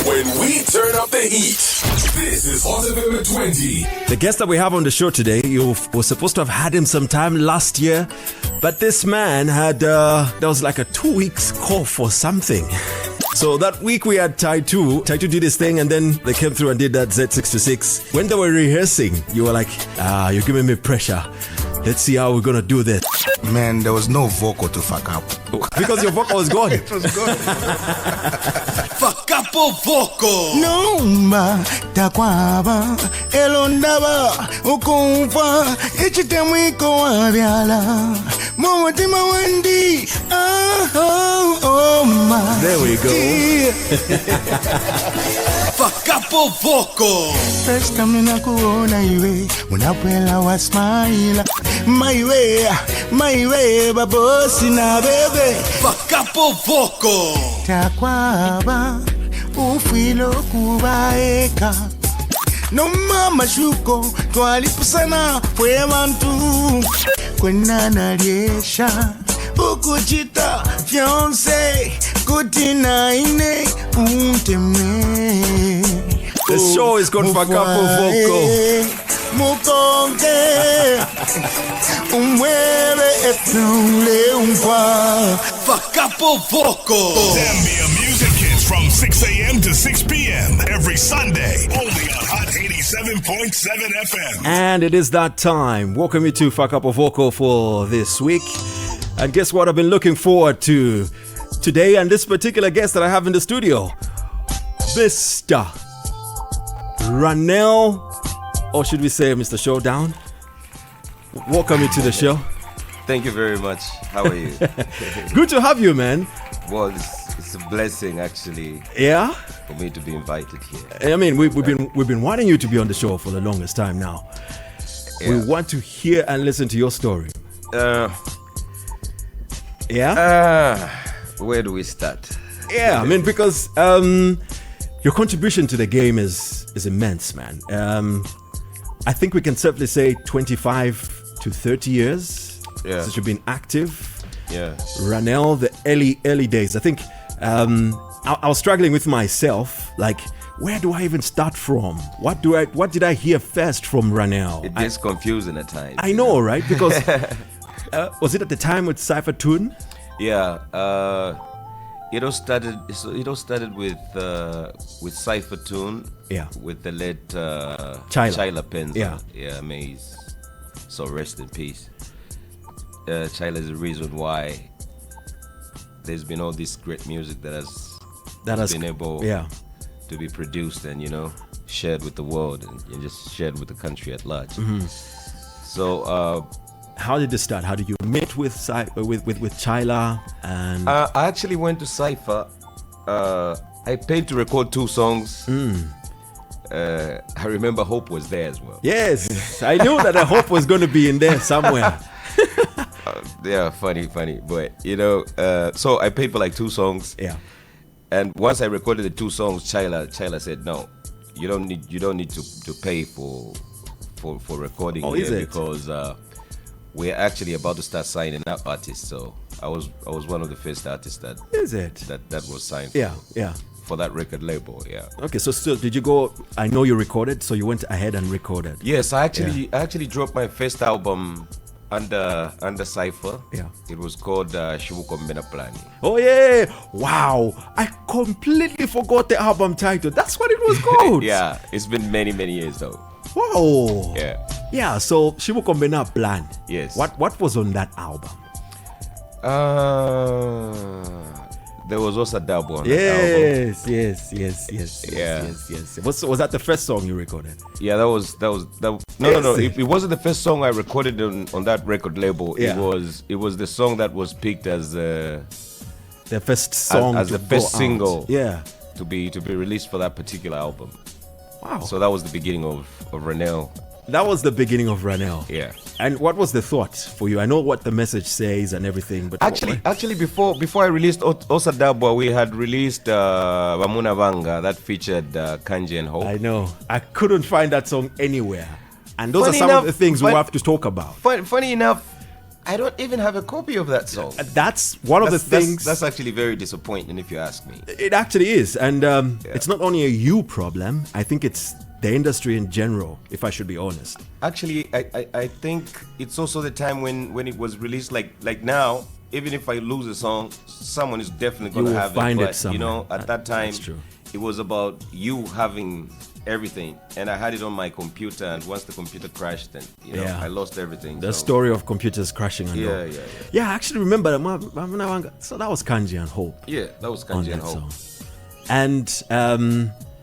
when we turn up the heat. This is Hot FM 20. The guest that we have on the show today, you were supposed to have had him sometime last year, but this man had, there was like a 2 weeks cough or something. So that week we had Taito. Taito did his thing and then they came through and did that Z626. When they were rehearsing, you were like, you're giving me pressure. Let's see how we're going to do this. Man, there was no vocal to Fakapo. Because your vocal was gone. It was gone. Fakapo Vocal. Numba takwaba elondaba ukumfa ichitemwiko wabyala mumutima wandi There we go. Fakapo Vocal. First time ninakuona iwe unapwela wa smile my way babosi na bebe Fakapo Vocal. takwaba ufilo kubaeka no mama shuko twalipusana fwe bantu kwenana liesha ukuchita fiance kutina ine unteme. The show is called Fakapo Vocal. Mukonge umwele etule umpa Fakapo Vocal. Zambia music hits from 6 a.m. to 6 p.m. every Sunday, only on Hot 87.7 FM. And it is that time. Welcome you to Fakapo Vocal for this week. And guess what I've been looking forward to today and this particular guest that I have in the studio? Mr. RUNELL, or should we say Mr. Showdown? Welcome you to the show. Thank you very much. How are you? Good to have you, man. Well, it's a blessing actually. Yeah? For me to be invited here. I mean, we've been wanting you to be on the show for the longest time now. Yeah. We want to hear and listen to your story. Where do we start? Yeah, I mean, because your contribution to the game is immense, man. I think we can safely say 25 to 30 years since you've been active. Yeah. RUNELL, the early days. I think I was struggling with myself, like, where do I even start from? What did I hear first from RUNELL? It gets confusing at times. I know, right? Because was it at the time with Cipher Tune? Yeah. It all started with Cipher Tune. Yeah. With the late Chyla Penza. Yeah. Yeah, amazing. So rest in peace. Chyla is the reason why there's been all this great music that has been able to be produced and shared with the world and just shared with the country at large. Mm-hmm. So how did this start? How did you meet with Chyla? And I actually went to Cipher. I paid to record 2 songs. I remember Hope was there as well. Yes, I knew that Hope was going to be in there somewhere. Yeah, funny. But so I paid for like 2 songs. Yeah. And once I recorded the 2 songs, Chyla said, "No, you don't need to pay for recording here because we're actually about to start signing up artists." So I was one of the first artists that was signed. For that record label. Yeah. Okay, so still, did you go? I know you recorded, so you went ahead and recorded. Yes, I actually dropped my first album under Cipher. Yeah. It was called Shibuko Mbenapulani. Oh yeah! Wow, I completely forgot the album title. That's what it was called. Yeah, it's been many years though. Wow. Yeah. Yeah. So Shibuko Mbenapulani. Yes. What was on that album? There was also Dabo on that album. Yes. Was that the first song you recorded? Yeah, that was. No. It wasn't the first song I recorded on that record label. Yeah. It was the song that was picked as the first song as the first single. Yeah. To be released for that particular album. Wow. So that was the beginning of RUNELL. That was the beginning of RUNELL. Yeah. And what was the thought for you? I know what the message says and everything, but actually before I released Osadabwa, we had released Vamuna Vanga that featured Kanji and Hope. I know. I couldn't find that song anywhere. And those are some of the things we have to talk about. Funny enough, I don't even have a copy of that song. That's one of the things. That's actually very disappointing, if you ask me. It actually is. And it's not only a you problem. I think it's the industry in general, if I should be honest. Actually, I think it's also the time when it was released. Like now, even if I lose a song, someone is definitely going to have find it. But, somewhere. You know, at that time, that's true. It was about you having everything, and I had it on my computer, and once the computer crashed, then I lost everything. The story of computers crashing. Yeah, I actually remember. So that was Kanji and Hope. Yeah, that was Kanji and Hope. Song. And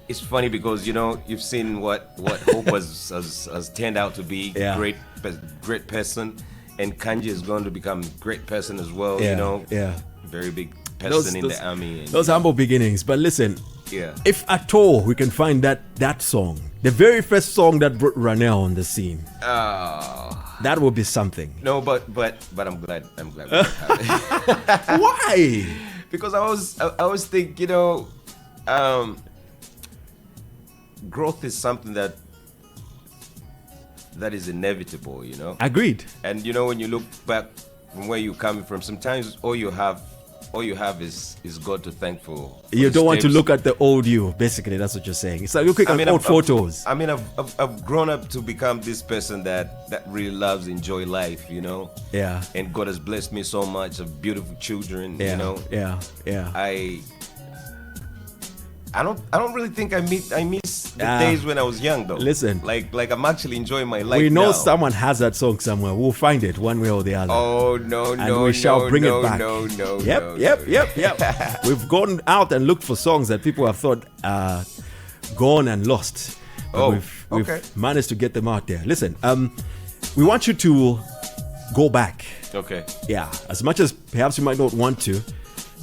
it's funny because you've seen what Hope has turned out to be. Great person, and Kanji is going to become great person as well. Very big person in the army. And, those humble beginnings. But listen. Yeah. If at all we can find that song, the very first song that brought RUNELL on the scene, that would be something. No, but I'm glad. We have it. Why? Because I always think growth is something that is inevitable. Agreed. And when you look back from where you're coming from, sometimes all you have is God to thank for. You don't want to look at the old you. Basically, that's what you're saying. It's like looking at old photos. I've grown up to become this person that really loves enjoy life. Yeah. And God has blessed me so much of beautiful children. Yeah. Yeah. I don't really think I miss the days when I was young though. Listen, like I'm actually enjoying my life. We know now. someone has that song somewhere. We'll find it one way or the other. Oh no, and we shall bring it back. No. Yep. We've gone out and looked for songs that people have thought gone and lost. But we've managed to get them out there. Listen, we want you to go back. Okay. Yeah, as much as perhaps you might not want to,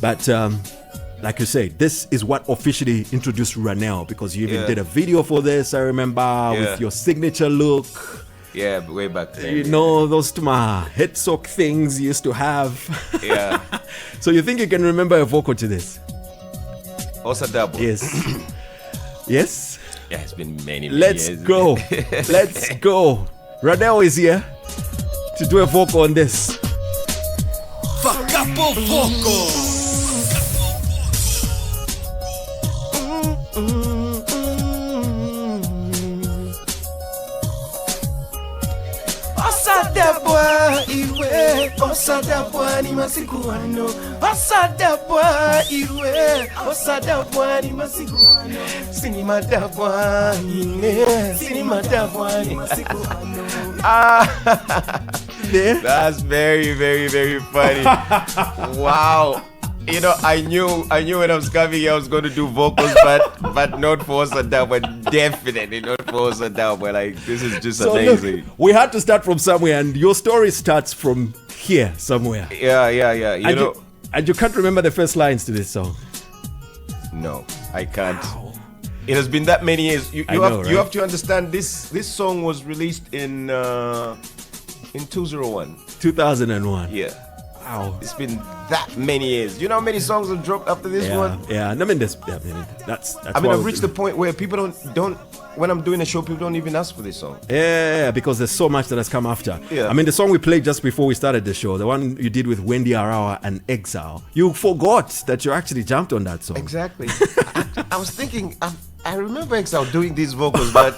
but like you say, this is what officially introduced RUNELL, because you even did a video for this, I remember, with your signature look. Yeah, way back then. Those head sock things you used to have. Yeah. So you think you can remember a vocal to this? Also double. Yes. Yes? Yeah, it's been many Let's years. Go. Let's go. RUNELL is here to do a vocal on this. Fakapo Vocal. Osadabwa iwe, osadabwa ni masikuano. Osadabwa iwe, osadabwa ni masikuano. Sinimadabwa ine, sinimadabwa ni masikuano. That's very, very, very funny. Wow. I knew when I was coming here I was going to do vocals, but not for Osadabwa, definitely not for Osadabwa. Like, this is just amazing. Look, we had to start from somewhere, and your story starts from here somewhere. Yeah. And you can't remember the first lines to this song. No, I can't. Wow. It has been that many years. You have to understand this song was released in 201. 2001. Yeah. Wow. It's been that many years. You know how many songs have dropped after this one? Yeah. I mean, that's I've reached the point where people don't when I'm doing a show, people don't even ask for this song. Yeah, because there's so much that has come after. Yeah. I mean, the song we played just before we started the show, the one you did with Wendy Arawa and Exile, you forgot that you actually jumped on that song. Exactly. I was thinking, I remember Exile doing these vocals, but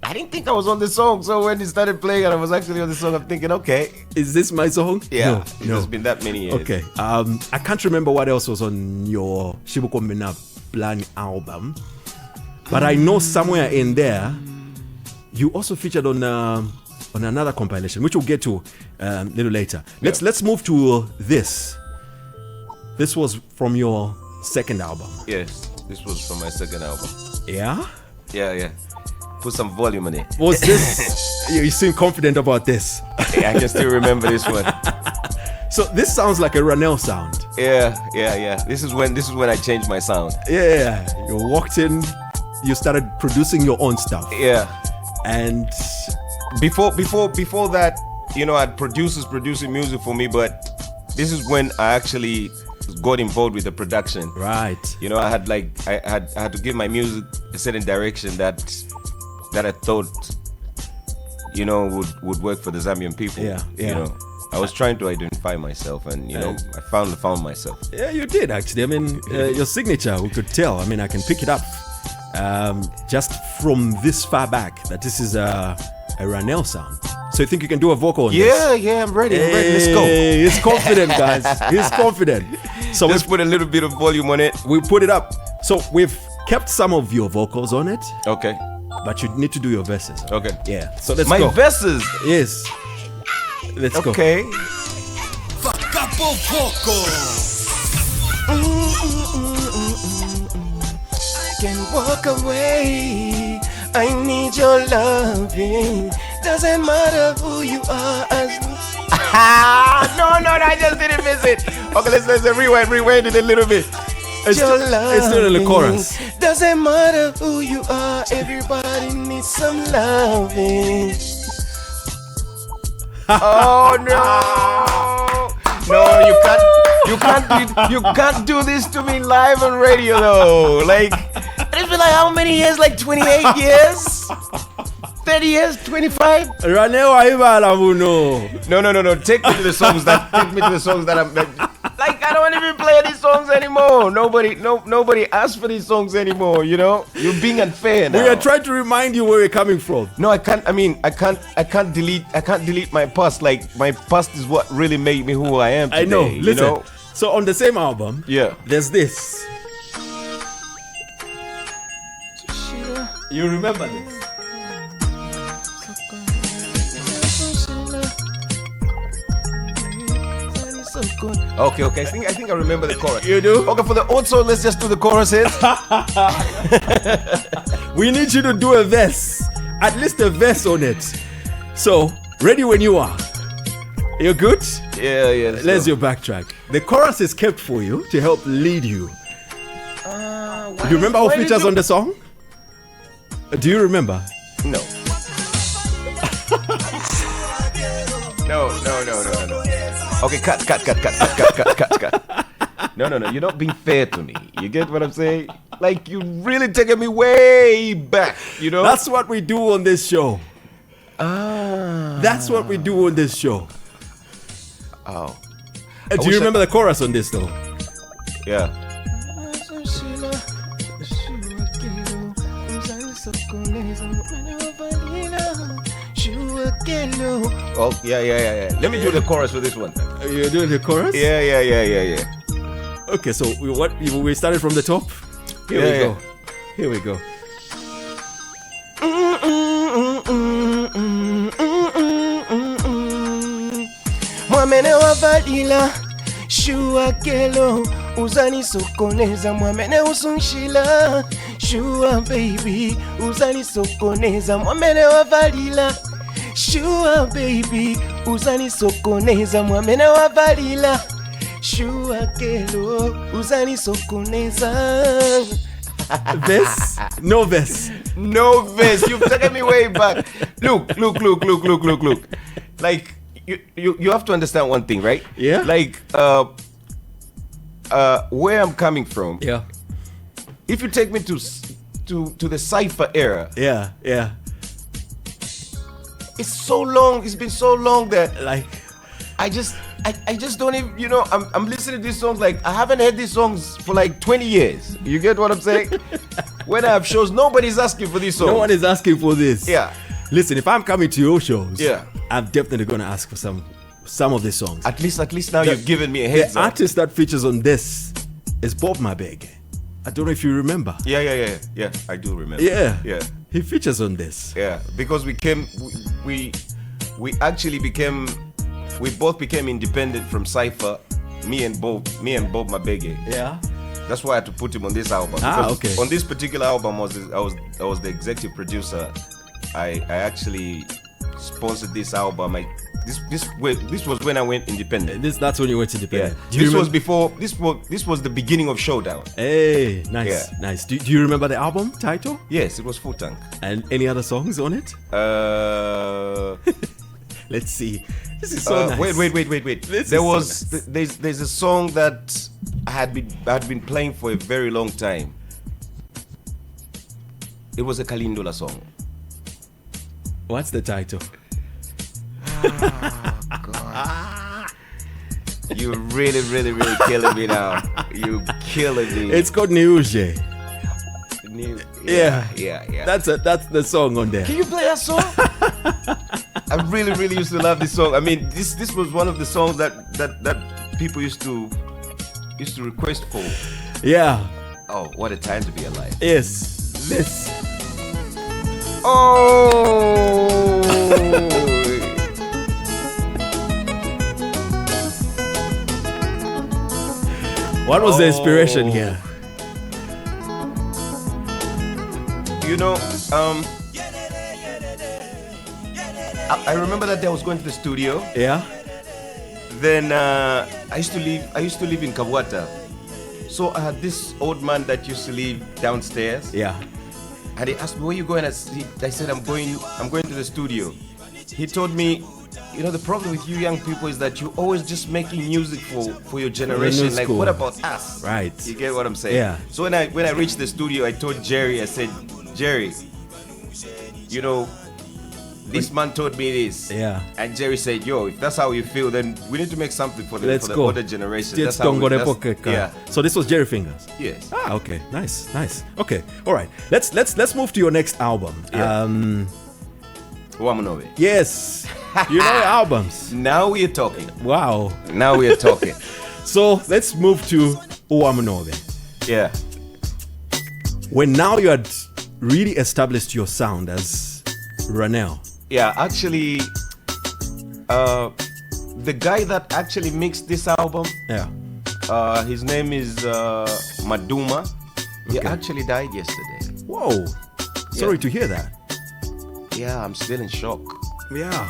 I didn't think I was on the song. So when he started playing and I was actually on the song, I'm thinking, okay, is this my song? Yeah, it has been that many years. Okay. I can't remember what else was on your Shibuko Mena Plan album, but I know somewhere in there you also featured on another compilation, which we'll get to a little later. Let's move to this. This was from your second album. Yes, this was from my second album. Yeah? Yeah. Put some volume on it. Was this? You seem confident about this. Yeah, I can still remember this one. So this sounds like a RUNELL sound. Yeah. This is when I changed my sound. Yeah. You walked in, you started producing your own stuff. Yeah. And before that, I had producers producing music for me, but this is when I actually got involved with the production. Right. I had to give my music a certain direction that I thought would work for the Zambian people. Yeah. I was trying to identify myself, and I found myself. Yeah, you did actually. I mean, your signature, we could tell. I mean, I can pick it up just from this far back that this is a RUNELL sound. So you think you can do a vocal on this? Yeah, I'm ready. Let's go. He's confident, guys. He's confident. So let's put a little bit of volume on it. We put it up. So we've kept some of your vocals on it. Okay. But you need to do your verses. Okay. Yeah. So let's go. My verses? Yes. Let's go. Okay. Fakapo Vocal. I can walk away. I need your loving. Doesn't matter who you are as no, I just didn't miss it. Okay, let's rewind it a little bit. It's still in the chorus. Doesn't matter who you are, everybody needs some loving. Oh no, you can't do this to me live on radio though. Like, it's been like how many years? Like 28 years? 30 years? 25? RUNELL No. Take me to the songs that I'm like, I don't even play these songs anymore. Nobody asks for these songs anymore, You're being unfair now. We are trying to remind you where we're coming from. No, I can't. I mean, I can't delete my past. Like, my past is what really made me who I am today. I know. Listen. So on the same album, there's this. You remember this? Okay. I think I remember the chorus. You do? Okay, for the old song, let's just do the choruses. We need you to do a verse. At least a verse on it. So, ready when you are. You're good? Yeah. Let's your backtrack. The chorus is kept for you to help lead you. Do you remember who features on the song? Do you remember? No. No. Okay, cut. No. You're not being fair to me. You get what I'm saying? Like, you really taking me way back, That's what we do on this show. That's what we do on this show. Oh. Do you remember the chorus on this though? Yeah. Oh, yeah. Let me do the chorus for this one. You're doing the chorus? Yeah. Okay, so we started from the top? Here we go. Mwamene wa valila shua kelo uzani sokoneza mwamene usunshila shua baby uzani sokoneza mwamene wa valila shua baby uzani sokoneza mwamene wa valila shua kelo uzani sokoneza. Verse? No verse. No verse. You've taken me way back. Look. Like, you have to understand one thing, right? Yeah. Like, where I'm coming from. Yeah. If you take me to the Cipher era. Yeah. It's so long. It's been so long that like I just don't even, I'm listening to these songs. Like, I haven't heard these songs for like 20 years. You get what I'm saying? When I have shows, nobody's asking for these songs. No one is asking for this. Yeah. Listen, if I'm coming to your shows, yeah, I'm definitely going to ask for some of these songs. At least now you've given me a heads up. The artist that features on this is Bob Mabege. I don't know if you remember. Yeah. I do remember. Yeah. He features on this. Yeah, because we both became independent from Cipher. Me and Bob Mabege. Yeah. That's why I had to put him on this album. Okay. On this particular album, I was the executive producer. I actually sponsored this album. This was when I went independent. That's when you went independent. Yeah. This was the beginning of Showdown. Hey, nice, nice. Do you remember the album title? Yes, it was Full Tank. And any other songs on it? Let's see. This is so nice. Wait. There's a song that I had been playing for a very long time. It was a Kalindola song. What's the title? God. You're really, really, really killing me now. You're killing me. It's called Niuje. Yeah. Yeah. That's the song on there. Can you play that song? I really, really used to love this song. I mean, this was one of the songs that people used to request for. Yeah. Oh, what a time to be alive. Yes. This. Oh. What was the inspiration here? You know, I remember that day I was going to the studio. Yeah. Then I used to live in Kabwata. So I had this old man that used to live downstairs. Yeah. And he asked me, where you going? I said, I'm going to the studio. He told me, you know, the problem with you young people is that you're always just making music for your generation. Like, what about us? Right. You get what I'm saying? Yeah. So when I reached the studio, I told Jerry, I said, Jerry, you know, this man told me this. Yeah. And Jerry said, yo, if that's how you feel, then we need to make something for the older generation. Yeah. So this was Jerry Fingers. Yes. Ah, okay. Nice. Okay. All right. Let's move to your next album. Yeah. Yes. You know your albums. Now we are talking. Wow. Now we are talking. So let's move to Uwamunove. Yeah. When now you had really established your sound as RUNELL. Yeah, actually, the guy that actually mixed this album, his name is Maduma. He actually died yesterday. Whoa. Sorry to hear that. Yeah, I'm still in shock. Yeah.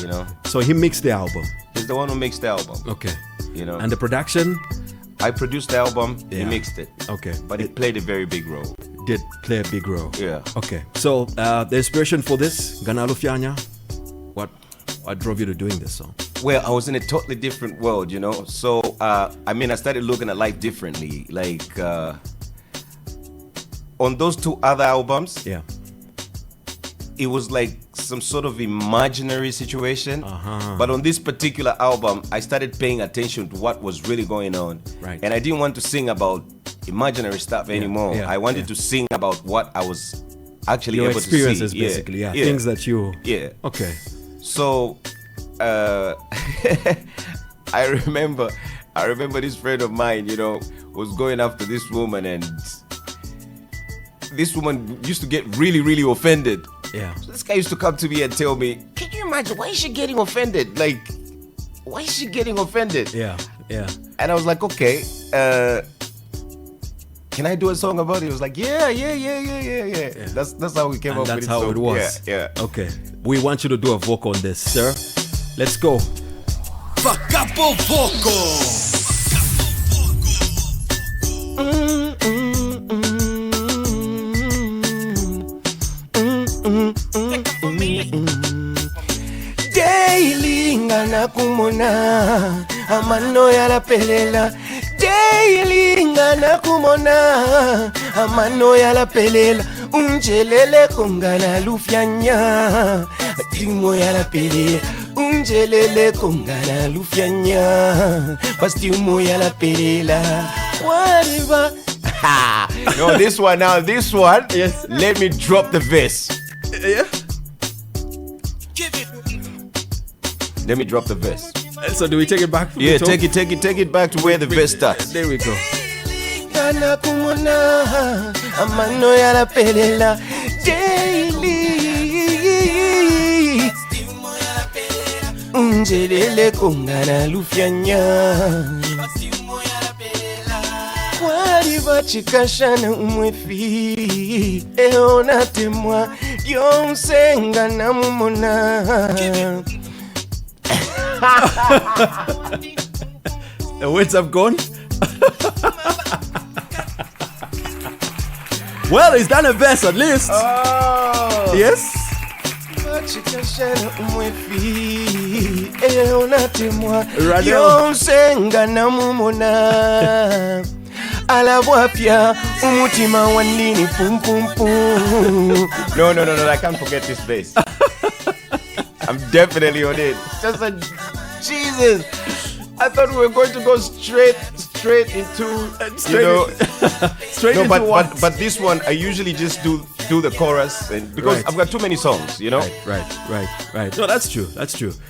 You know. So he mixed the album. He's the one who mixed the album. Okay. You know. And the production? I produced the album. He mixed it. Okay. But it played a very big role. Did play a big role. Yeah. Okay. So the inspiration for this, Ganalo Fianya, what drove you to doing this song? Well, I was in a totally different world, you know. So I started looking at life differently. Like on those two other albums, it was like some sort of imaginary situation. But on this particular album, I started paying attention to what was really going on. Right. And I didn't want to sing about imaginary stuff anymore. I wanted to sing about what I was actually your able to see. Your experiences, basically. Yeah. Things that you... Yeah. Okay. So, I remember this friend of mine, you know, was going after this woman, and this woman used to get really, really offended. Yeah. So this guy used to come to me and tell me, can you imagine, why is she getting offended? Like, why is she getting offended? Yeah. And I was like, okay, can I do a song about it? He was like, yeah. That's how we came up with it. That's how it was. Yeah. Okay. We want you to do a vocal on this, sir. Let's go. Fakapo Vocal. Daily ngana kumona amano yala pelela. Daily ngana kumona amano yala pelela. Unjelele kongana lufyanya timo yala pelela. Unjelele kongana lufyanya pastimo yala pelela. Whatever. No, this one. Yes. Let me drop the verse. Yeah. Let me drop the verse. So do we take it back? Yeah, take it back to where the verse starts. There we go. Kana kumona amano yala pelela daily. Unjelele kongana lufyanya. Kwariva chikashana umwefi eona temwa yonsenga na mumona. The words have gone. Well, he's done a verse at least. Oh. Yes. Yonsenga na mumona. Alabwapya umutima wanini pum pum pum. No, I can't forget this bass. I'm definitely on it. Just like, Jesus. I thought we were going to go straight into, straight into what? But this one, I usually just do the chorus, and because I've got too many songs, Right. No, that's true.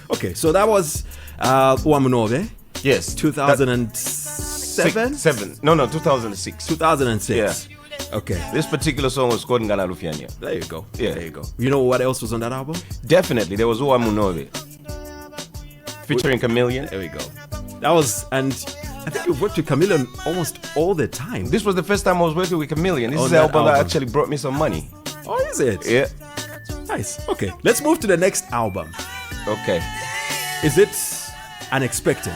Okay, so that was Wamunove. Yes. 2007? 2006. 2006. Yeah. Okay. This particular song was called Ngana Lufianya. There you go. Yeah. There you go. You know what else was on that album? Definitely. There was Wamunove. Featuring Chameleon. There we go. That was, and I think you've worked with Chameleon almost all the time. This was the first time I was working with Chameleon. This is the album that actually brought me some money. Oh, is it? Yeah. Nice. Okay. Let's move to the next album. Okay. Is it Unexpected?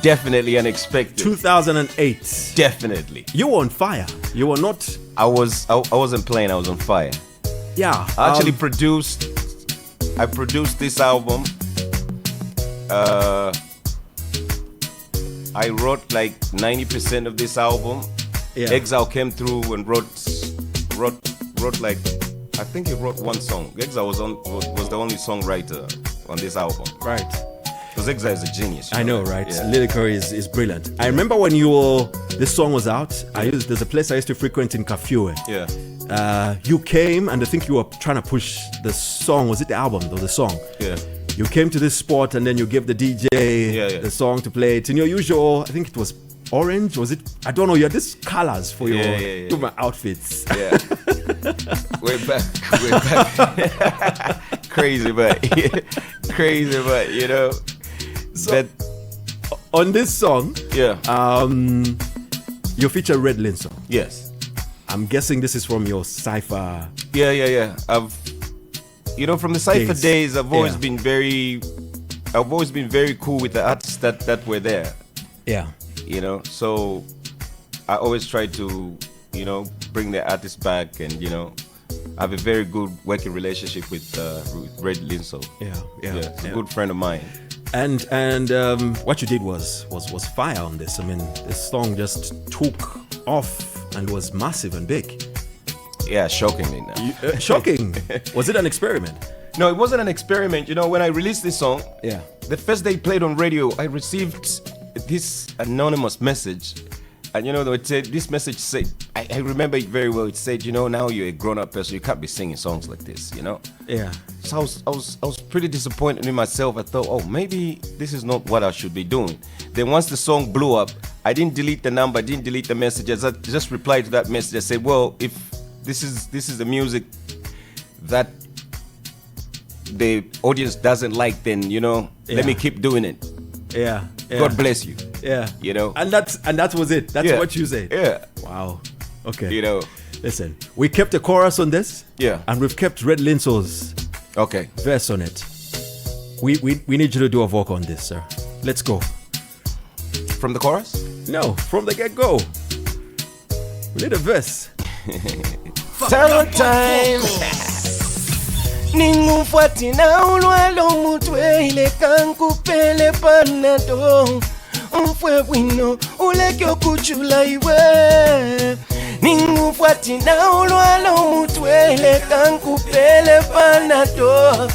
Definitely Unexpected. 2008. Definitely. You were on fire. You were not. I wasn't playing. I was on fire. Yeah. I actually produced this album. I wrote like 90% of this album. Yeah. Exile came through and wrote like, I think he wrote one song. Exile was the only songwriter on this album. Right. Because Exile is a genius. I know, right? Yeah. Lyrically is brilliant. I remember when this song was out. There's a place I used to frequent in Kafue. Yeah. You came, and I think you were trying to push the song. Was it the album or the song? Yeah. You came to this spot, and then you gave the DJ the song to play it in your usual. I think it was orange. Was it? I don't know. You had these colors for your my outfits. Yeah. We're back. Crazy, but you know. So, on this song, you feature Red Linso. Yes. I'm guessing this is from your Cipher. Yeah. From the Cipher days, I've always been very cool with the artists that were there. Yeah. So I always try to, bring the artists back, and I have a very good working relationship with Red Linso. Yeah. He's a good friend of mine. And what you did was fire on this. I mean, this song just took off and was massive and big. Yeah, shockingly. Shocking. Was it an experiment? No, it wasn't an experiment. When I released this song, the first day it played on radio, I received this anonymous message. And it said, this message said, I remember it very well. It said, now you're a grown-up person, you can't be singing songs like this, Yeah. So I was pretty disappointed in myself. I thought, maybe this is not what I should be doing. Then once the song blew up, I didn't delete the number, I didn't delete the messages. I just replied to that message. I said, well, if this is the music that the audience doesn't like, then let me keep doing it. Yeah. God bless you. Yeah. And that was it. That's what you said. Yeah. Wow. Okay. Listen, we kept the chorus on this. Yeah. And we've kept Red Linso's verse on it. We need you to do a vocal on this, sir. Let's go. From the chorus? No, from the get-go. We need a verse. Summer time. Ningufuati na ulwalo mutwe ile kankupele panado. Mfwe wino ulekyo kuchula iwe. Ningufuati na ulwalo mutwe ile kankupele panado.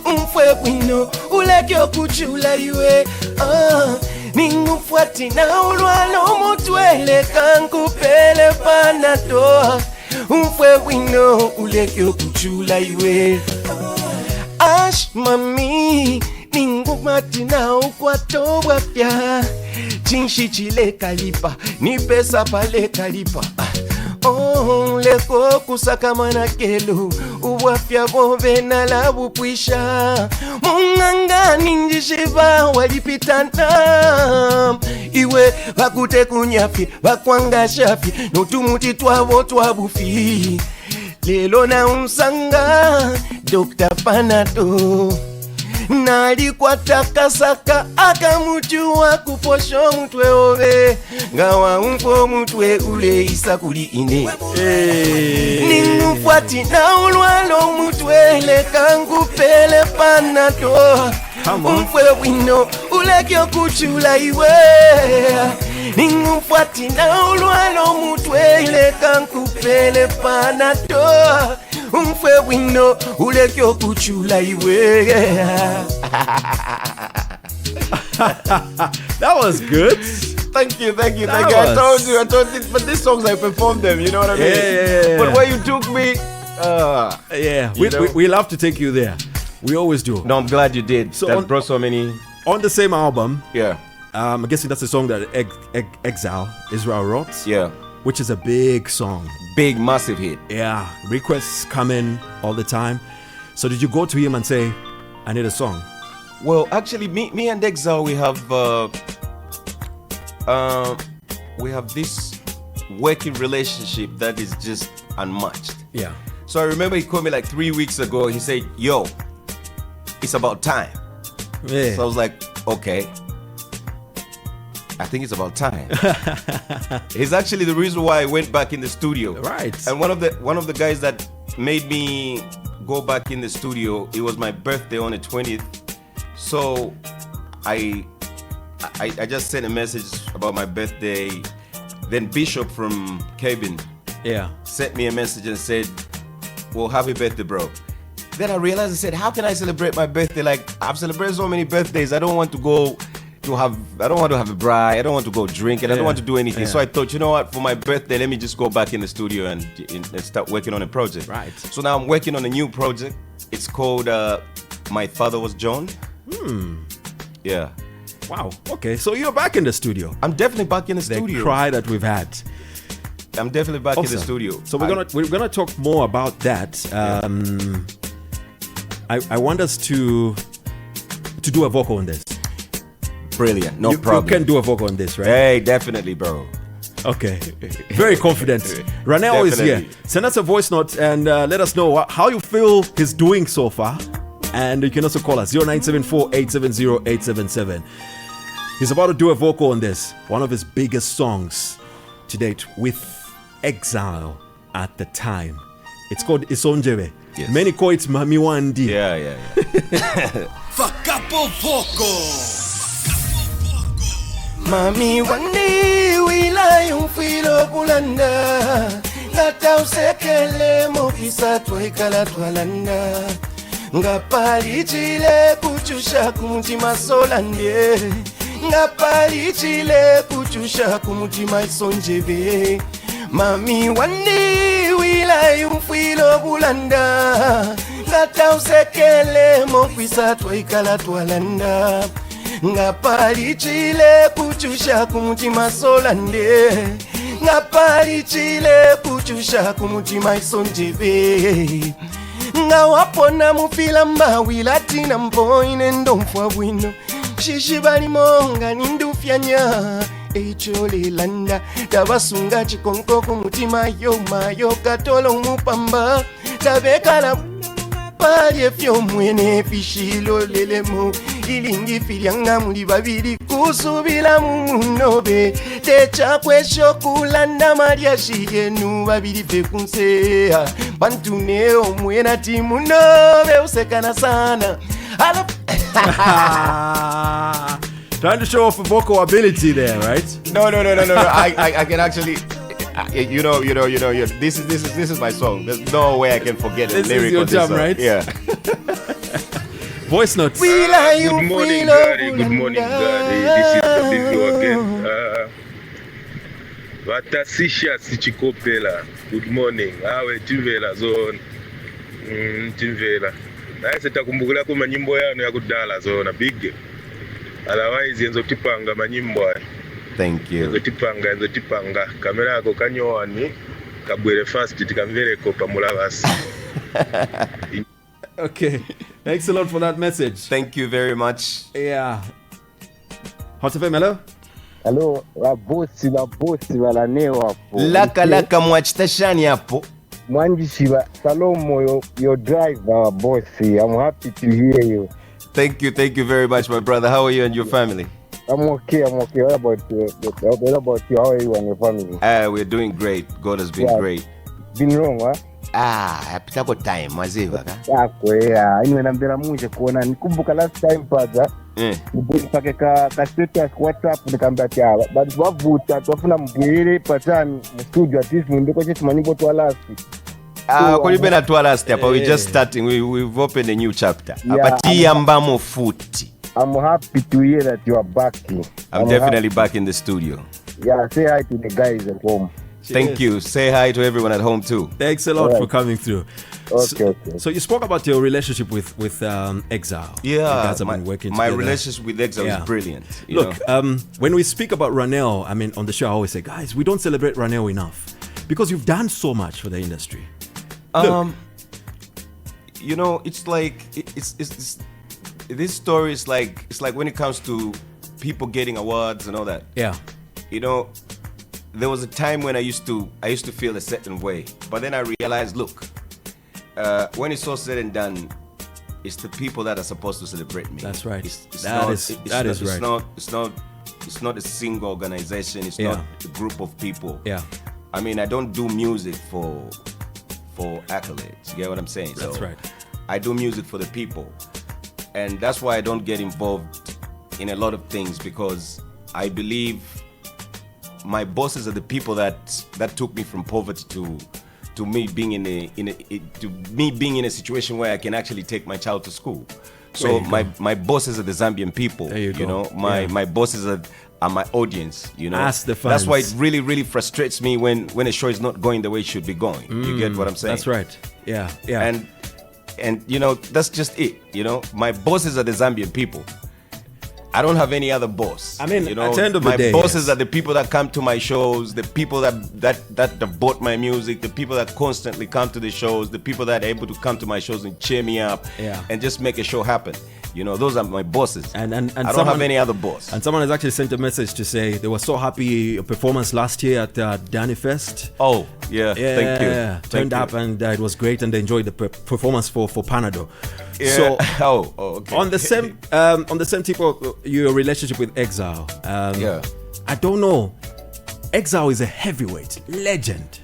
Mfwe wino ulekyo kuchula iwe. Ningufuati na ulwalo mutwe ile kankupele panado. Umfwe wino ulekyo kuchula iwe. Ash mami ningumati na ukwato wapya. Chinshi chile kalipa ni pesa pale kalipa. Leko kusaka manakelu uwafya bobe na labu puisha. Munganga ninjishiva walipitana. Iwe bakute kunyafi bakwanga shafi notumuti twabo twabufi. Lelo na unsanga Dr. Panado nali kwa takasaka akamujua kuposho mutwe obe ngawa umfo mutwe ule isakuli ine ningufuati na ulwalo mutwe le kangu pele Panado umfwe wino ulekyo kuchula iwe ningufuati na ulwalo mutwe le kangu pele Panado umfwe wino ulekyo kuchula iwe. That was good. Thank you. I told you, but these songs I performed them, you know what I mean? Yeah. But where you took me, we love to take you there. We always do. No, I'm glad you did. So that brought so many. On the same album, I'm guessing that's the song that Exile, Israel wrote. Yeah. Which is a big song. Big, massive hit. Yeah. Requests come in all the time. So did you go to him and say, I need a song? Well, actually, me and Exile, we have this working relationship that is just unmatched. Yeah. So I remember he called me like 3 weeks ago. He said, yo, it's about time. Yeah. So I was like, okay. I think it's about time. It's actually the reason why I went back in the studio. Right. And one of the guys that made me go back in the studio, it was my birthday on the 20th. So I just sent a message about my birthday. Then Bishop from Kevin sent me a message and said, well, happy birthday, bro. Then I realized, I said, how can I celebrate my birthday? Like, I've celebrated so many birthdays. I don't want to have a bride. I don't want to go drink, and I don't want to do anything. So I thought, you know what? For my birthday, let me just go back in the studio and start working on a project. Right. So now I'm working on a new project. It's called My Father Was John. Yeah. Wow. Okay. So you're back in the studio. I'm definitely back in the studio. The cry that we've had. I'm definitely back in the studio. So we're gonna talk more about that. I want us to do a vocal on this. Brilliant. No problem. You can do a vocal on this, right? Hey, definitely, bro. Okay. Very confident. RUNELL is here. Send us a voice note and let us know how you feel he's doing so far. And you can also call us 0974-870-877. He's about to do a vocal on this, one of his biggest songs to date, with Exile at the time. It's called Isonjebe. Yes. Many call it Mami Wandi. Yeah. Fakapo Vocal. Mami Wandi wila yumfilo bulanda ngata usekele mofisa twekala twalanda ngapali chile kuchusha kumutima solande ngapali chile kuchusha kumutima isonjebe Mami Wandi wila yumfilo bulanda ngata usekele mofisa twekala twalanda ngapali chile kuchusha kumutima solande ngapali chile kuchusha kumutima isonjebe ngawapona mufila mawila tina mpoine ndomfwa bwino shishi balimonga nindufyanya echolelanda tabasunga chikonko kumutima yomayo katolo mupamba tabekala pali efyo mwene fishilo lelemo ilingi filianga muli babiri kusubila mumunobe techa kwesho kulanda mariashi yenu babiri fekunseya bantuneo mwena timunobe usekana sana Trying to show off a vocal ability there, right? No. I can actually, you know. This is my song. There's no way I can forget the lyric of this song. Right? Yeah. Voice notes. Good morning, God. This is Fabio again. Vatasisha Sichikopela. Good morning. Awe Timvela zone. Timvela. Naise takumbukula ku manyimbo yanu ya kudala zona big. Otherwise yenzo tipanga manyimbo. Thank you. Yenzo tipanga. Kamera yako kanyowani kabwere fast tikamvereko pamulavasi. Okay. Thanks a lot for that message. Thank you very much. Yeah. Hot FM, hello? Hello, la bosi wala neo hapo. Laka mwachitashani hapo. Mwanjishiba, Salomo, your driver, bossy. I'm happy to hear you. Thank you very much, my brother. How are you and your family? I'm okay. What about you? How are you and your family? We're doing great. God has been great. Been wrong, huh? Apitako time, maziva ka? Yeah. Anyway, nambira muje kuona nikumbuka last time paza. Nipake ka status WhatsApp nikambia tia. But wavuta tufuna mbwire patani studio at least ndiko chetu manyimbo tu last. kulibena twala step. We're just starting. We've opened a new chapter. I'm happy to hear that you are back. I'm definitely back in the studio. Yeah, say hi to the guys at home. Thank you. Say hi to everyone at home too. Thanks a lot for coming through. Okay. So you spoke about your relationship with Exile. Yeah, you guys have been working together. My relationship with Exile is brilliant. Look, when we speak about RUNELL, I mean, on the show, I always say, guys, we don't celebrate RUNELL enough because you've done so much for the industry. Look, you know, it's like it's this story is like it's like when it comes to people getting awards and all that. Yeah. You know, there was a time when I used to feel a certain way, but then I realized, look, when it's all said and done, it's the people that are supposed to celebrate me. That's right. It's not a single organization. It's not a group of people. Yeah. I mean, I don't do music for accolades. You get what I'm saying? That's right. I do music for the people, and that's why I don't get involved in a lot of things, because I believe my bosses are the people that took me from poverty to me being in a situation where I can actually take my child to school. So my bosses are the Zambian people. There you go. Know, my bosses are my audience. You know, ask the fans. That's why it really frustrates me when a show is not going the way it should be going. You get what I'm saying? That's right. Yeah. And you know, that's just it. You know, my bosses are the Zambian people. I don't have any other boss. I mean, you know, at the end of the my day, bosses are the people that come to my shows, the people that bought my music, the people that constantly come to the shows, the people that are able to come to my shows and cheer me up and just make a show happen. You know, those are my bosses. And I don't have any other boss. And someone has actually sent a message to say they were so happy your performance last year at Danny Fest. Oh, yeah. Thank you. Turned up and it was great, and they enjoyed the performance for Panado. Yeah. So, okay. on the same tip of your relationship with Exile. I don't know. Exile is a heavyweight legend,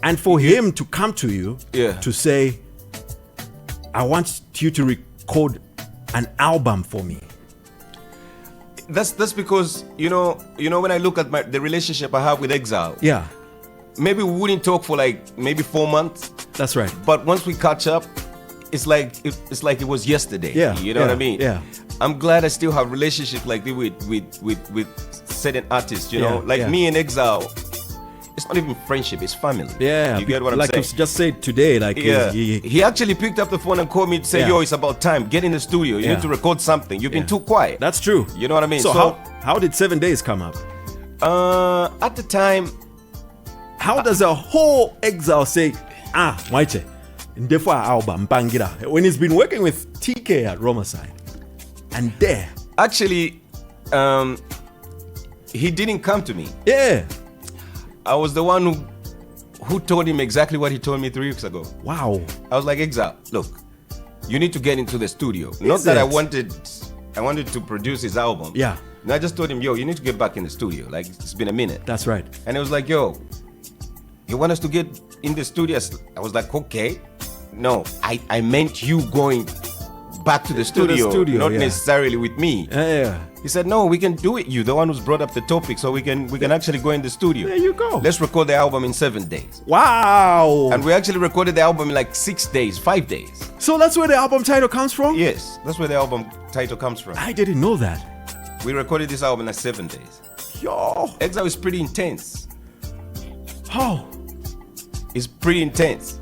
and for him to come to you to say, "I want you to record an album for me." That's because you know when I look at the relationship I have with Exile. Yeah. Maybe we wouldn't talk for like maybe 4 months. That's right. But once we catch up, it's like it was yesterday. Yeah. You know what I mean? Yeah. I'm glad I still have relationship like this with certain artists. You know, like me and Exile. It's not even friendship, it's family. Yeah. You get what I'm saying? Like you just said today, like he actually picked up the phone and called me to say, yo, it's about time. Get in the studio. You need to record something. You've been too quiet. That's true. You know what I mean? So how did 7 Days come up? At the time, how does a whole Exile say, Waiche, Ndefa album, Bangira, when he's been working with TK at Romacide? And there. Actually, he didn't come to me. Yeah. I was the one who told him exactly what he told me 3 weeks ago. Wow. I was like, Exile, look, you need to get into the studio. Not that I wanted to produce his album. Yeah. And I just told him, yo, you need to get back in the studio. Like, it's been a minute. That's right. And it was like, yo, you want us to get in the studio? I was like, okay. No, I meant you going back to the studio, not necessarily with me. Yeah. He said, no, we can do it. You, the one who's brought up the topic, so we can actually go in the studio. There you go. Let's record the album in 7 days. Wow. And we actually recorded the album in like 6 days, 5 days. So that's where the album title comes from? Yes, that's where the album title comes from. I didn't know that. We recorded this album in 7 days. Yo. Exile is pretty intense. How? It's pretty intense.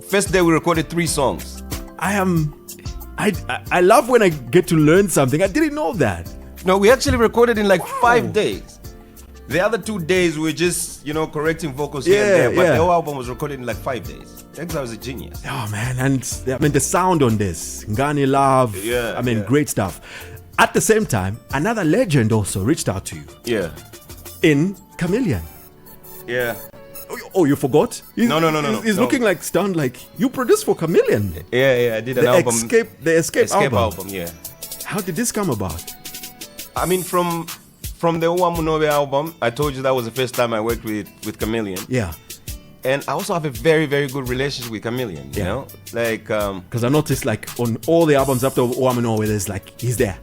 First day we recorded 3 songs. I love when I get to learn something. I didn't know that. No, we actually recorded in like 5 days. The other 2 days we were just, correcting vocals here and there. But the whole album was recorded in like 5 days. Exile was a genius. Oh man, and I mean the sound on this, Ngani Love. Yeah. Great stuff. At the same time, another legend also reached out to you. Yeah. In Chameleon. Yeah. Oh, you forgot? No. He's looking like stunned, like you produced for Chameleon. Yeah, I did an album. The Escape album. Yeah. How did this come about? I mean, from the Uwamunobe album, I told you that was the first time I worked with Chameleon. Yeah. And I also have a very, very good relationship with Chameleon, you know? Like, because I noticed like on all the albums after Uwamunobe, there's like, he's there.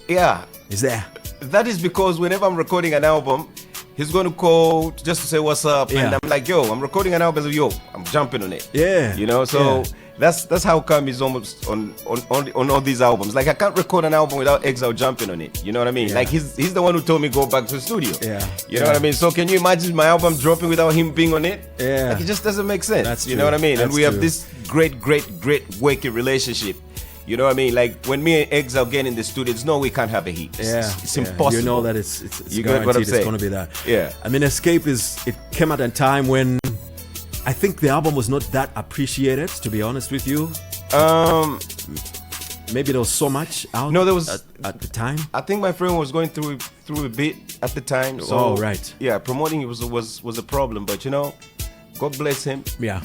Yeah. He's there. That is because whenever I'm recording an album, He's going to call just to say what's up, and I'm like, yo, I'm recording an album. Yo, I'm jumping on it. Yeah, you know. So that's how come he's almost on all these albums. Like I can't record an album without Exile jumping on it. You know what I mean? Yeah. Like he's the one who told me go back to the studio. Yeah, you know what I mean. So can you imagine my album dropping without him being on it? Yeah, like it just doesn't make sense. That's you know what I mean? That's and we have this great working relationship. You know what I mean? Like when me and Exile get in the studio, there's no way we can't have a hit. It's impossible. You know that it's you guaranteed what I'm it's saying? going to be that. Yeah. I mean, Escape it came at a time when I think the album was not that appreciated, to be honest with you. Maybe there was so much out. No, there was at the time. I think my friend was going through a bit at the time. So right. Yeah, promoting it was a problem, but you know, God bless him. Yeah.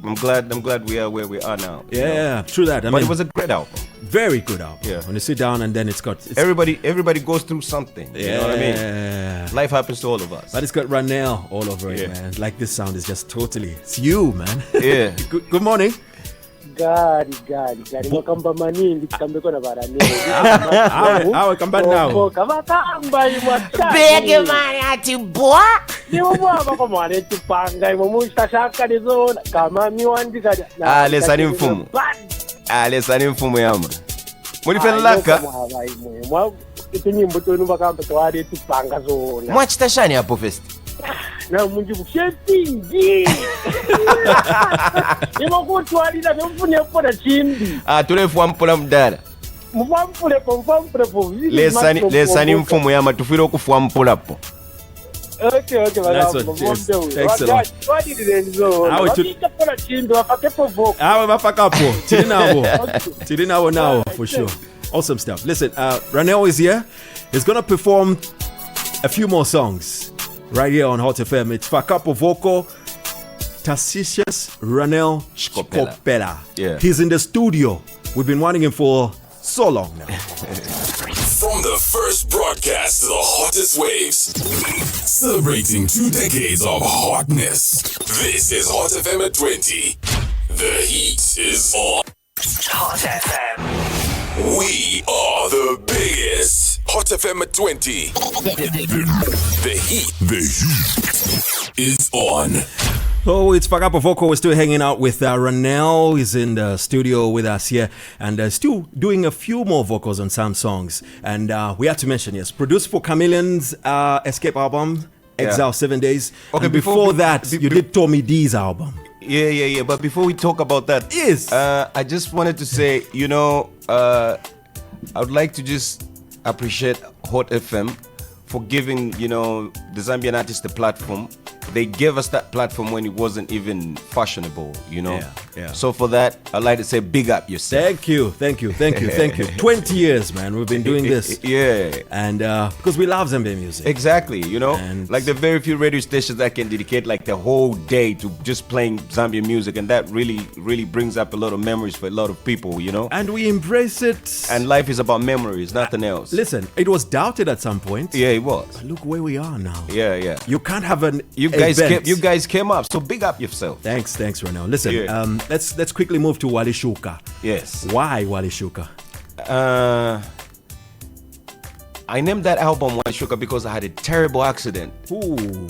I'm glad we are where we are now. Yeah, true that. But it was a great album. Very good album. Yeah. When you sit down and then it's everybody goes through something. Yeah. You know what I mean? Life happens to all of us. But it's got RUNELL all over it, man. Like this sound is just totally, it's you, man. Yeah. Good morning. Gari makamba manini tikambeko na varanele awe kamba nawo kavakamba bege mani ati boa niwo baba kwa mwana tipanga imo mushashaka nizona kama miwandika lesani mfumo yamba muri felaka mwa itinyimbo tonu bakamba twari tipanga zona mwachitashani hapo fest na munji kushetingi nimo kutwalira nemfune pona chimbi tulefu ampola mdala mufamfule po lesani mfumo yama tufire okufu ampola po. Okay, excellent. Fakapo, Tirinabo now for sure. Awesome stuff. Listen, RUNELL is here. He's gonna perform a few more songs right here on Hot FM. It's Fakapo Vocal, Tassicius RUNELL Chikopela. Yeah. He's in the studio. We've been wanting him for so long now. From the first broadcast to the hottest waves, celebrating 2 decades of hotness. This is Hot FM at 20. The heat is on. Hot FM. We are the biggest. Hot FM at 20. The heat is on. Oh, it's Fakapo Vocal. We're still hanging out with RUNELL. He's in the studio with us here and still doing a few more vocals on some songs. And we have to mention, yes, produced for Chameleon's Escape album, Exile 7 Days. Okay, and before that, you did Tommy D's album. Yeah. But before we talk about that, yes, I just wanted to say, you know, I would like to just appreciate Hot FM for giving, you know, the Zambian artists the platform. They gave us that platform when it wasn't even fashionable, you know. Yeah. So for that, I'd like to say big up yourself. Thank you. 20 years, man. We've been doing this. Yeah. And because we love Zambian music. Exactly, you know. And like the very few radio stations that can dedicate like the whole day to just playing Zambian music, and that really brings up a lot of memories for a lot of people, you know. And we embrace it. And life is about memories, nothing else. Listen, it was doubted at some point. Yeah, it was. But look where we are now. Yeah. You can't have an you guys came up, so big up yourself. Thanks, RUNELL. Listen, let's quickly move to Wally Shuka. Yes. Why Wally Shuka? I named that album Wally Shuka because I had a terrible accident. Ooh.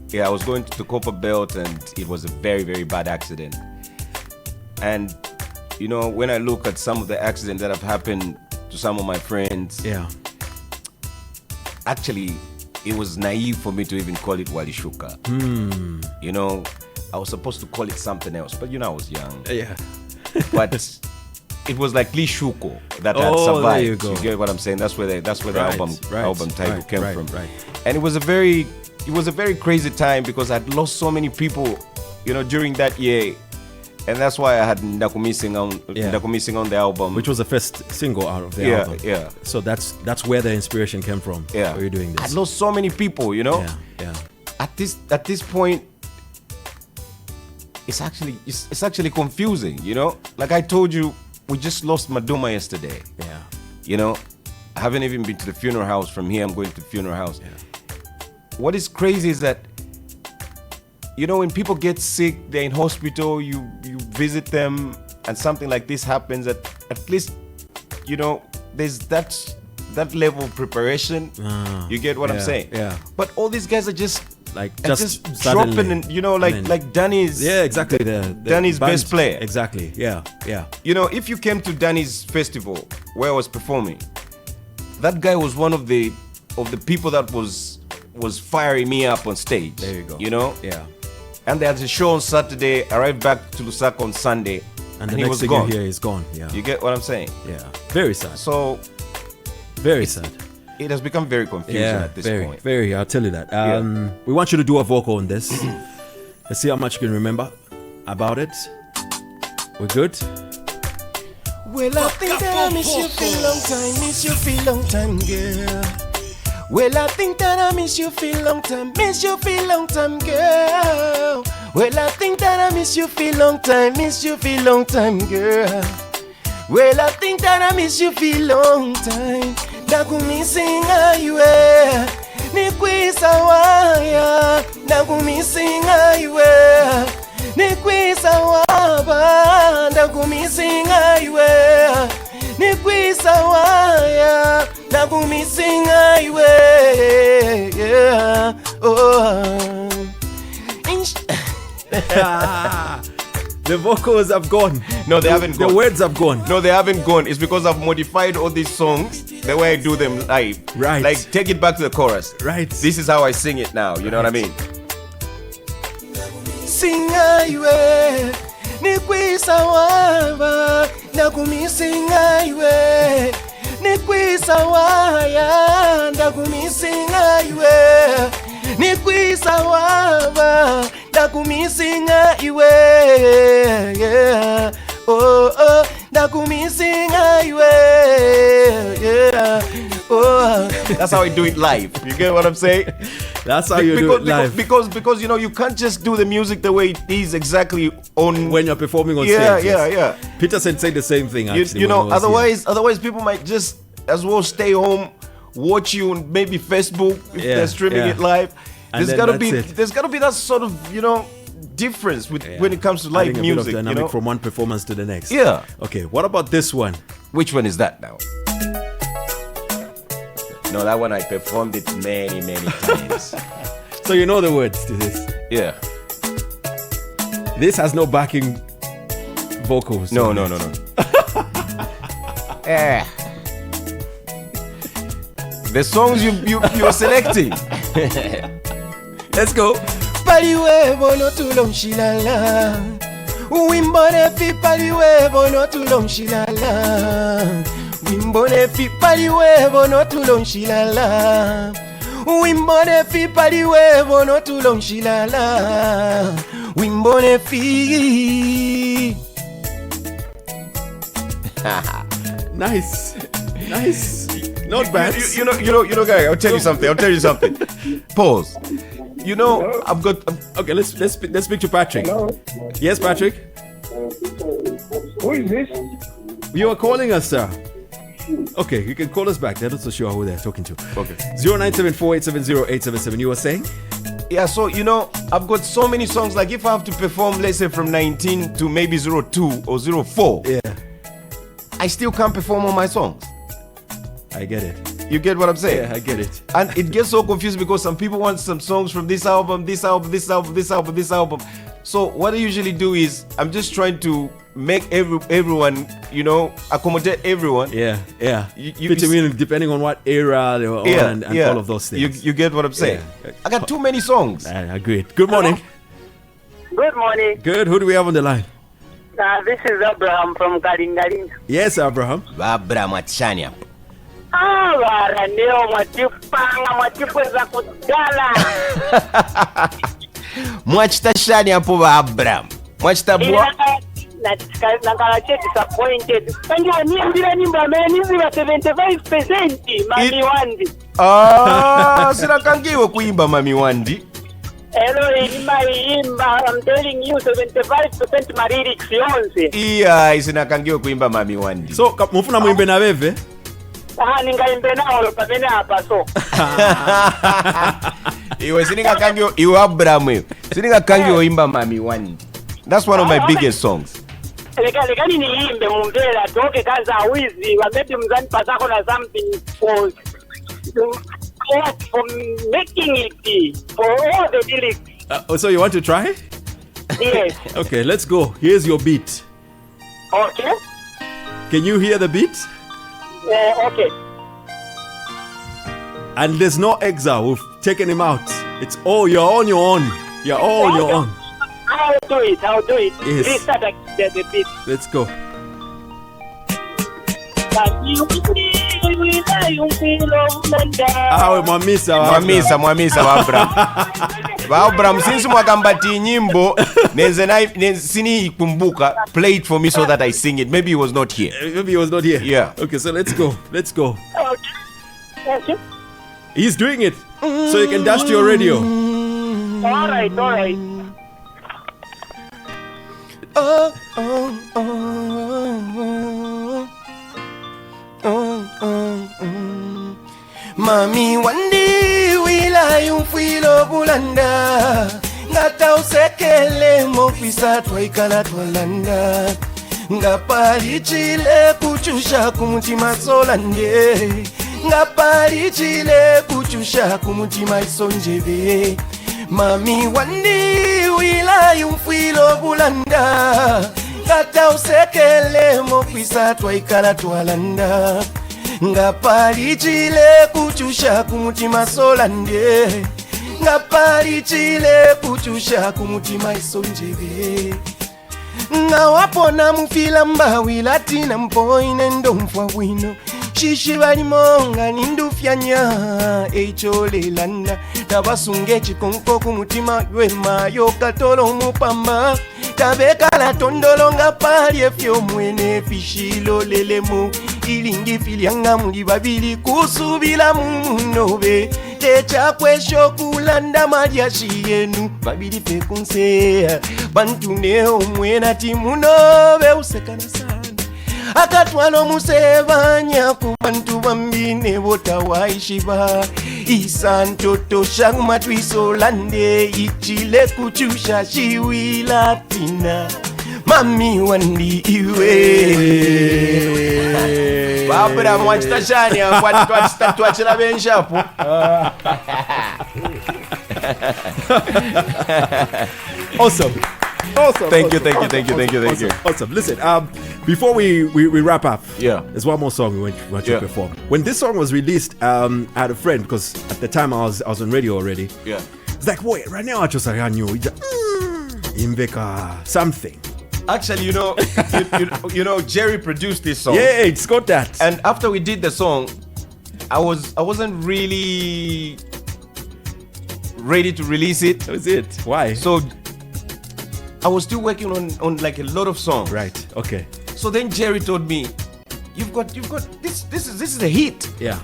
Yeah, I was going to the Copper Belt and it was a very, very bad accident. And you know, when I look at some of the accidents that have happened to some of my friends, actually it was naive for me to even call it Wally Shuka. You know, I was supposed to call it something else, but you know, I was young. Yeah. But it was like Lee Shuko that had survived. There you go. You get what I'm saying? That's where the album title came from. Right. And it was a very crazy time because I'd lost so many people, you know, during that year. And that's why I had Ndakumi sing on the album, which was the first single out of the album. Yeah. So that's where the inspiration came from. Yeah. For you doing this. I lost so many people, you know. Yeah. At this point, it's actually confusing, you know. Like I told you, we just lost Maduma yesterday. Yeah. You know, I haven't even been to the funeral house. From here, I'm going to the funeral house. Yeah. What is crazy is that, you know, when people get sick, they're in hospital, you visit them, and something like this happens, at least, you know, there's that that level of preparation. You get what I'm saying? Yeah. But all these guys are just just dropping, and like Danny's. Yeah, exactly. Danny's band, best player. Exactly. Yeah. If you came to Danny's festival where I was performing, that guy was one of the people that was firing me up on stage. There you go. Yeah. And they had a show on Saturday. Arrived back to Lusaka on Sunday, and the he next was thing gone. you hear, he's gone. Yeah. You get what I'm saying? Yeah. Very sad. So, very sad. It has become very confusing at this point. Very. I'll tell you that. We want you to do a vocal on this. Let's see how much you can remember about it. We're good. Well, I think that I miss you for a long time, miss you for a long time, girl. Well, I think that I miss you for a long time, miss you for a long time, girl. Well, I think that I miss you for a long time, miss you for a long time, girl. Well, I think that I miss you for a long time. Nakumisinga iwe, nikwisa waya. Nakumisinga iwe, nikwisa waba. Nakumisinga iwe, nikwisa waya. Nakumisinga iwe, yeah. The vocals have gone. No, they haven't gone. The words have gone. No, they haven't gone. It's because I've modified all these songs the way I do them live. Right. Like, take it back to the chorus. Right. This is how I sing it now. You know what I mean? Singa iwe, nikwisa waba. Nakumisinga iwe, nikwisa waya. Nakumisinga iwe, nikwisa waba. Nakumisinga iwe, yeah. Nakumisinga iwe, yeah. That's how I do it live. You get what I'm saying? That's how you do it live. Because you can't just do the music the way it is exactly on when you're performing on stage. Yeah. Peterson said the same thing actually. Otherwise people might just as well stay home, watch you on maybe Facebook if they're streaming it live. There's gotta be that sort of difference when it comes to live music. A bit of dynamic from one performance to the next. Yeah. Okay. What about this one? Which one is that now? No, that one I performed it many times. So you know the words to this? Yeah. This has no backing vocals. No. The songs you're selecting. Let's go. Paliwe bono tulomshilala. Wimbone fi paliwe bono tulomshilala. Wimbone fi paliwe bono tulomshilala. Wimbone fi paliwe bono tulomshilala. Wimbone fi. Nice. Not bad. You know, guy. I'll tell you something. Pause. I've got. Okay, let's speak to Patrick. Hello? Yes, Patrick. Who is this? You are calling us, sir. Okay, you can call us back. They're not so sure who they're talking to. Okay. 0974-870-877. You were saying? Yeah, so I've got so many songs. Like if I have to perform, let's say from 19 to maybe 02 or 04. Yeah. I still can't perform all my songs. I get it. You get what I'm saying? Yeah, I get it. And it gets so confused because some people want some songs from this album. So what I usually do is I'm just trying to make everyone, accommodate everyone. Yeah. Fit them in depending on what era they were on and all of those things. You get what I'm saying? Yeah. I got too many songs. I agree. Good morning. Good morning. Good. Who do we have on the line? This is Abraham from Garingaring. Yes, Abraham. Abraham Achania. Leo mwachipweza kudala. Mwachitashani hapo wa Abraham. Mwachitabua. Nakala disappointed. Kanjua nimbira nyimba ameniziwa 75% Mami Wandi. Sina kangiwe kuimba Mami Wandi. Hello, imba. I'm telling you 75% my lyrics yonse. Iya, sina kangiwe kuimba Mami Wandi. So, mufuna muimbe na wewe? Ningaimbe nao pamene hapa so. Iwe sininga kangyo iwe Abraham. Sininga kangyo imba Mami Wandi. That's one of my biggest songs. Lekani niimbe mumbela toke kaza wizi wabeti mzani pasako na something for making it for all the lyrics. So you want to try? Yes. Okay, let's go. Here's your beat. Okay. Can you hear the beat? Okay. And there's no Exile. We've taken him out. It's all you're on your own. You're all on your own. I'll do it. Yes. Please start the beat. Let's go. Mwamisa Wabram since mwakambati nyimbo sini ikumbuka. Play it for me so that I sing it. Maybe he was not here. Yeah. Okay, so let's go. Okay. He's doing it. So you can dash to your radio. All right. Mami wandi wila yumfilo bulanda ngata usekele mofisa twaikala twalanda ngapali chile kuchusha kumutima solande ngapali chile kuchusha kumutima isonjebe mami wandi wila yumfilo bulanda ngata usekele mofisa twaikala twalanda ngapali chile kuchusha kumutima solande ngapali chile kuchusha kumutima isonjebe ngawapona mufila mbawi latina mpoine ndomfwa wino shishi balimonga nindufyanya echolelanda tabasunge chikonko kumutima ywemayo katolo mupamba tabekala tondolo ngapali efyo mwene fishilo lelemu ilingi filianga muli babili kusubila munobe techa kwesho kulanda malyashi yenu babili fekunse bantune omwena timunobe usekana sana akatwalo musebanya ku bantu bambine botawaishiba isantoto shaguma twisolande ichile kuchusha shiwilatina mami wandi iwe Babra mwachita shani twachila benshapo. Awesome. Thank you. Awesome. Listen, before we wrap up, there's one more song we want to perform. When this song was released, I had a friend, because at the time I was on radio already. Yeah. It's like, wait, right now I just Imbeka something. Actually, you know, Jerry produced this song. Yeah, it's got that. And after we did the song, I wasn't really ready to release it. That was it. Why? So I was still working on like a lot of songs. Right. Okay. So then Jerry told me, you've got this is a hit. Yeah.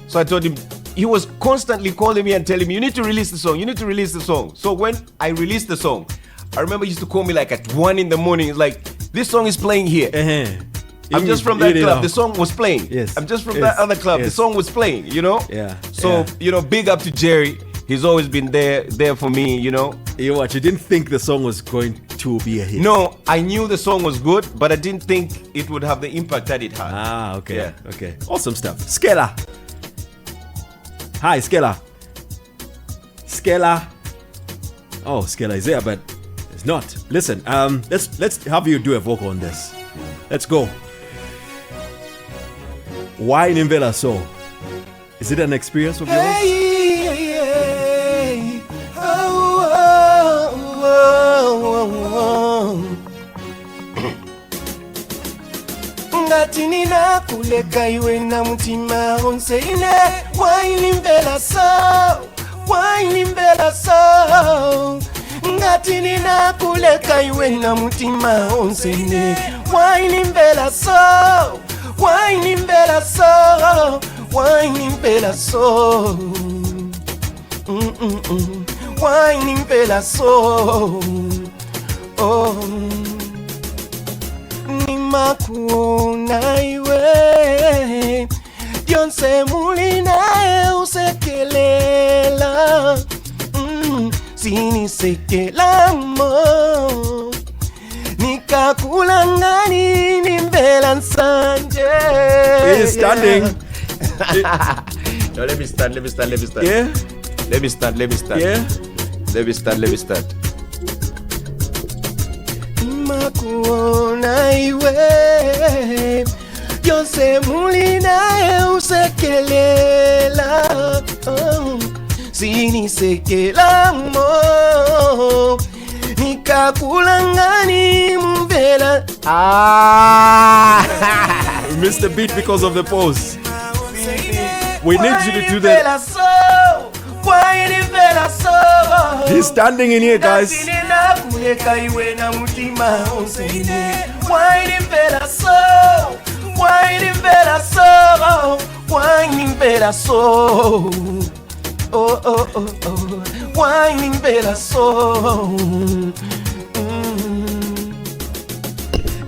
So I told him, he was constantly calling me and telling me, you need to release the song. So when I released the song, I remember he used to call me like at 1 in the morning. It's like, this song is playing here. I'm just from that club. The song was playing. Yes. I'm just from that other club. The song was playing, Yeah. So, big up to Jerry. He's always been there for me, You what? You didn't think the song was going to be a hit? No, I knew the song was good, but I didn't think it would have the impact that it had. Ah, okay. Yeah. Okay. Awesome stuff. Skella. Hi, Skella. Oh, Skella is there, but it's not. Listen, let's have you do a vocal on this. Let's go. Why Nimvela so? Is it an experience of yours? Hey, ngati nina kuleka iwe na mutima onseine. Why Nimvela so? Ngati nina kuleka iwe na mutima onseine. Why Nimvela so? Why Nimvela so? Why Nimvela so? Oh, nimakuona iwe Dionse mulinae usekelela sini sekela mo nika Nikakulangani nimbela nsanje. He's standing. No, let me start. Yeah. Let me start. Yeah. Let me start. Makuona iwe Yose mulina usekelela Sini sekela mo Nikakulangani mbela. We missed the beat because of the pause. We need you to do that. He's standing in here, guys.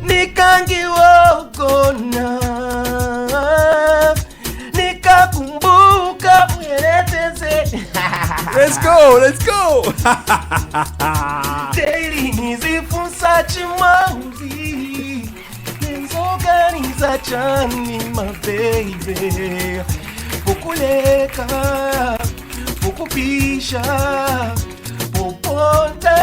Nikangiwogona nikakumbuka uyeleteze. Let's go. Daily nizifunsa chimauzi Nenzoganiza chani my baby Pukuleka Pukupisha Puponta.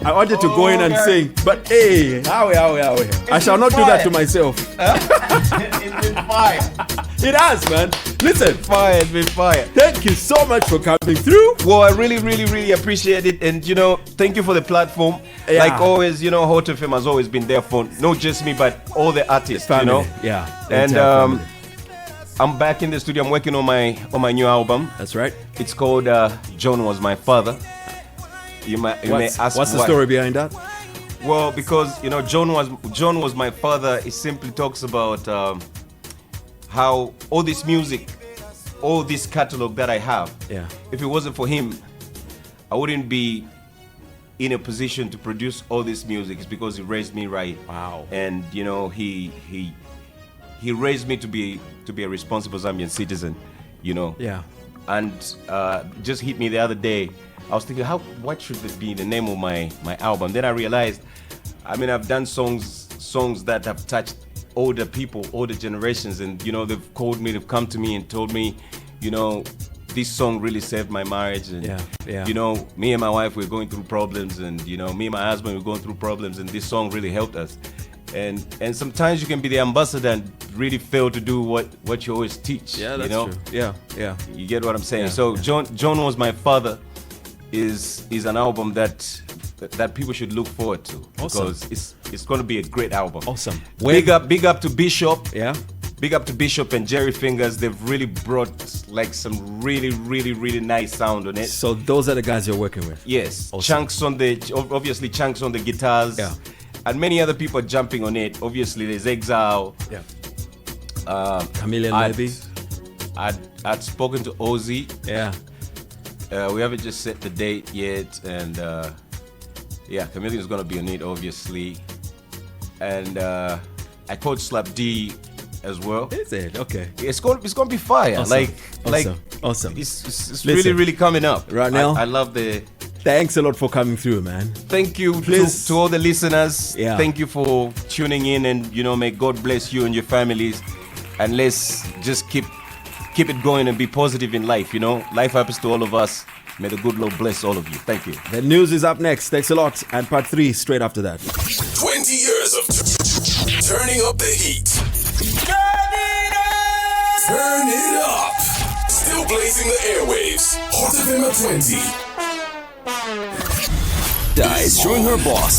I wanted to go in and sing, but hey, how? I shall not do that to myself. It's been fire. It has, man. Listen, It's been fire. thank you so much for coming through. Well, I really appreciate it, and thank you for the platform. Yeah. Like always, Hot FM has always been there for not just me, but all the artists. Family, yeah. And Family. I'm back in the studio. I'm working on my new album. That's right. It's called John Was My Father. You may ask what's the why. story behind that? Well, because John was my father. It simply talks about how all this music, all this catalog that I have, if it wasn't for him, I wouldn't be in a position to produce all this music. It's because he raised me right. Wow. And he raised me to be a responsible Zambian citizen. Yeah. And just hit me the other day. I was thinking, what should be the name of my album? Then I realized, I've done songs that have touched older people, older generations, and they've called me, they've come to me and told me, this song really saved my marriage, and me and my wife were going through problems, and me and my husband were going through problems, and this song really helped us. And sometimes you can be the ambassador and really fail to do what you always teach. Yeah, that's true. Yeah. You get what I'm saying? Yeah, So John Was My Father is an album that people should look forward to. Awesome. Because it's going to be a great album. Awesome. Big up to Bishop. Yeah. Big up to Bishop and Jerry Fingers. They've really brought like some really nice sound on it. So those are the guys you're working with. Yes. Awesome. Chunks on the guitars. Yeah. And many other people jumping on it. Obviously, there's Exile. Yeah. Chameleon maybe. I'd spoken to Ozzy. Yeah. We haven't just set the date yet, and Chameleon is gonna be on it, obviously. And I called Slap D as well. Is it? Okay. It's gonna be fire. Awesome. Awesome. It's really coming up. RUNELL, I love the. Thanks a lot for coming through, man. Thank you to all the listeners. Yeah. Thank you for tuning in, and may God bless you and your families. And let's just keep it going and be positive in life. Life happens to all of us. May the good Lord bless all of you. Thank you. The news is up next. Thanks a lot. And part 3 straight after that. 20 years of turning up the heat. Turn it up. Still blazing the airwaves. Hot FM at 20. Is showing her boss